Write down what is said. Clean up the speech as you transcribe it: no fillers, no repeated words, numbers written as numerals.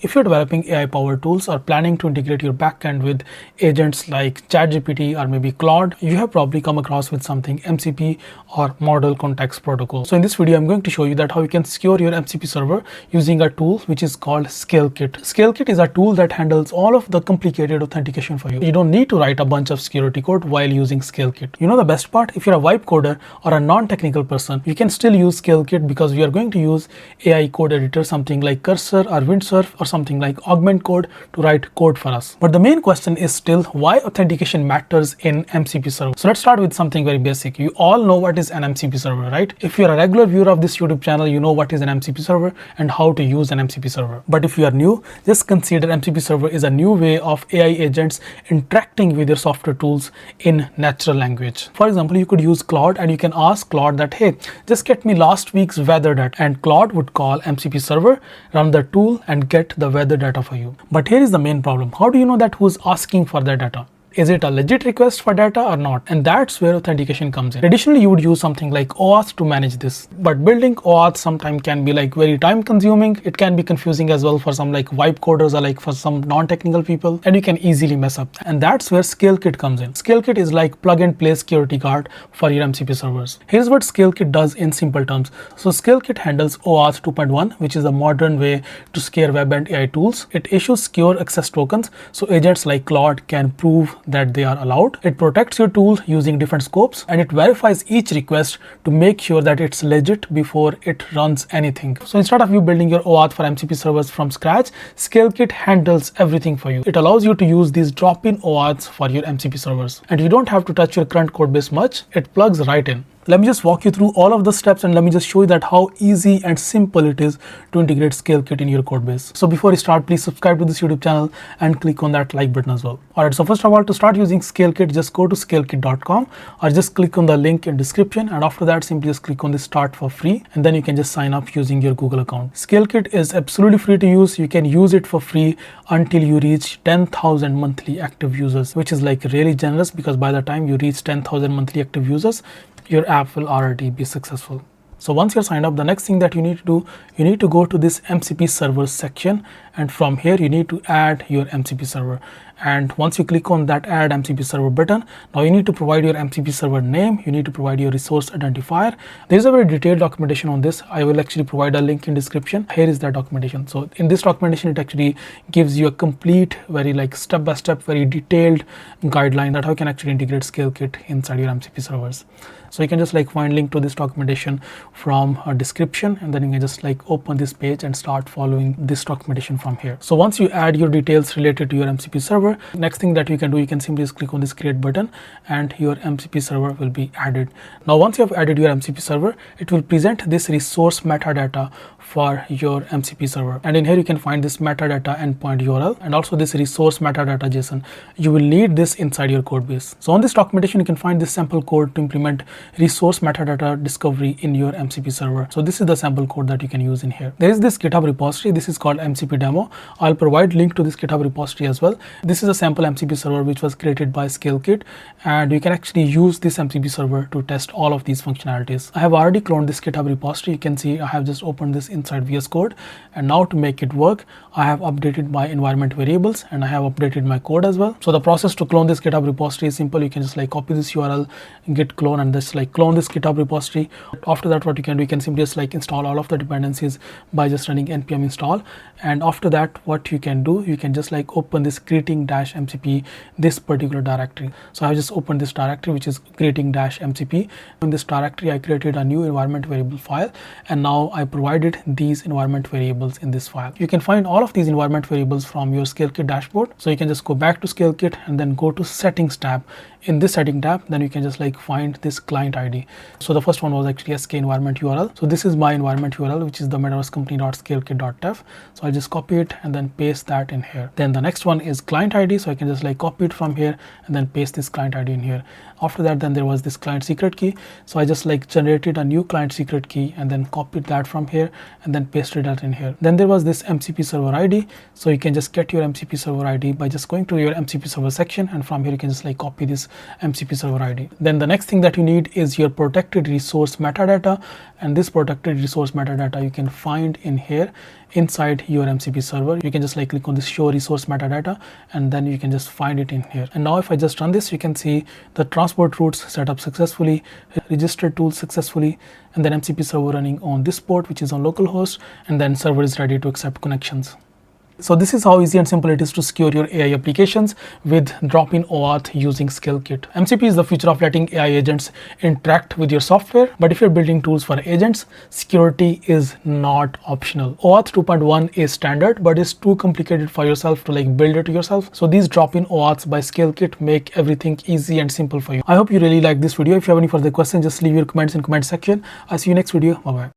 If you're developing AI-powered tools or planning to integrate your backend with agents like ChatGPT or maybe Claude, you have probably come across with something MCP or Model Context Protocol. So in this video, I'm going to show you that how you can secure your MCP server using a tool which is called Scalekit. Scalekit is a tool that handles all of the complicated authentication for you. You don't need to write a bunch of security code while using Scalekit. You know the best part? If you're a vibe coder or a non-technical person, you can still use Scalekit because we are going to use AI code editor, something like Cursor or Windsurf or something like Augment code to write code for us. But the main question is still why authentication matters in MCP server. So let's start with something very basic. You all know what is an MCP server, right? If you're a regular viewer of this YouTube channel, you know what is an MCP server and how to use an MCP server. But if you are new, just consider MCP server is a new way of AI agents interacting with your software tools in natural language. For example, you could use Claude and you can ask Claude that, hey, just get me last week's weather data, and Claude would call MCP server, run the tool and get the weather data for you. But here is the main problem. How do you know that who's asking for that data? Is it a legit request for data or not? And that's where authentication comes in. Traditionally, you would use something like OAuth to manage this. But building OAuth sometimes can be like very time consuming. It can be confusing as well for some like vibe coders or like for some non-technical people, and you can easily mess up. And that's where Scalekit comes in. Scalekit is like plug and play security guard for your MCP servers. Here's what Scalekit does in simple terms. So Scalekit handles OAuth 2.1, which is a modern way to scare web and AI tools. It issues secure access tokens so agents like Claude can prove that they are allowed. It protects your tool using different scopes, and it verifies each request to make sure that it's legit before it runs anything. So instead of you building your OAuth for MCP servers from scratch, Scalekit handles everything for you. It allows you to use these drop-in OAuths for your MCP servers, and you don't have to touch your current code base much. It plugs right in. Let me just walk you through all of the steps and let me just show you that how easy and simple it is to integrate Scalekit in your code base. So before you start, please subscribe to this YouTube channel and click on that like button as well. Alright, so first of all, to start using Scalekit, just go to scalekit.com or just click on the link in description, and after that simply just click on the start for free, and then you can just sign up using your Google account. Scalekit is absolutely free to use. You can use it for free until you reach 10,000 monthly active users, which is like really generous because by the time you reach 10,000 monthly active users, your app will already be successful. So once you're signed up, the next thing that you need to do, you need to go to this MCP server section, and from here you need to add your MCP server. And once you click on that add MCP server button, now you need to provide your MCP server name, you need to provide your resource identifier. There is a very detailed documentation on this. I will actually provide a link in description. Here is that documentation. So in this documentation, it actually gives you a complete, very like step-by-step, very detailed guideline that how you can actually integrate Scalekit inside your MCP servers. So you can just like find link to this documentation from a description, and then you can just like open this page and start following this documentation from here. So once you add your details related to your MCP server, next thing that you can do, you can simply just click on this create button and your MCP server will be added. Now once you have added your MCP server, it will present this resource metadata for your MCP server, and in here you can find this metadata endpoint URL and also this resource metadata JSON. You will need this inside your code base. So on this documentation, you can find this sample code to implement resource metadata discovery in your MCP server. So this is the sample code that you can use in here. There is this GitHub repository. This is called MCP demo. I'll provide link to this GitHub repository as well. This is a sample MCP server which was created by Scalekit, and you can actually use this MCP server to test all of these functionalities. I have already cloned this GitHub repository. You can see I have just opened this inside VS Code, and now to make it work, I have updated my environment variables and I have updated my code as well. So the process to clone this GitHub repository is simple. You can just like copy this URL, git clone, and just like clone this GitHub repository. After that, what you can do, you can simply just like install all of the dependencies by just running npm install. And after that, what you can do, you can just like open this greeting-mcp, this particular directory. So I just opened this directory, which is greeting-mcp. In this directory, I created a new environment variable file, and now I provided these environment variables in this file. You can find all of these environment variables from your Scalekit dashboard. So you can just go back to Scalekit and then go to settings tab. In this setting tab, then you can just like find this client ID. So the first one was actually SK environment URL. So this is my environment URL, which is the metaverse company.scalekit.dev. So I'll just copy it and then paste that in here. Then the next one is client ID. So I can just like copy it from here and then paste this client ID in here. After that, then there was this client secret key. So I just like generated a new client secret key and then copied that from here and then pasted that in here. Then there was this MCP server ID. So you can just get your MCP server ID by just going to your MCP server section, and from here you can just like copy this MCP server ID. Then the next thing that you need is your protected resource metadata, and this protected resource metadata you can find in here inside your MCP server. You can just like click on this show resource metadata, and then you can just find it in here. And now if I just run this, you can see the transport routes set up successfully, registered tools successfully, and then MCP server running on this port, which is on localhost, and then server is ready to accept connections. So this is how easy and simple it is to secure your AI applications with drop-in OAuth using Scalekit. MCP is the future of letting AI agents interact with your software, but if you're building tools for agents, security is not optional. OAuth 2.1 is standard, but it's too complicated for yourself to like build it yourself. So these drop-in OAuths by Scalekit make everything easy and simple for you. I hope you really like this video. If you have any further questions, just leave your comments in comment section. I'll see you next video. Bye bye.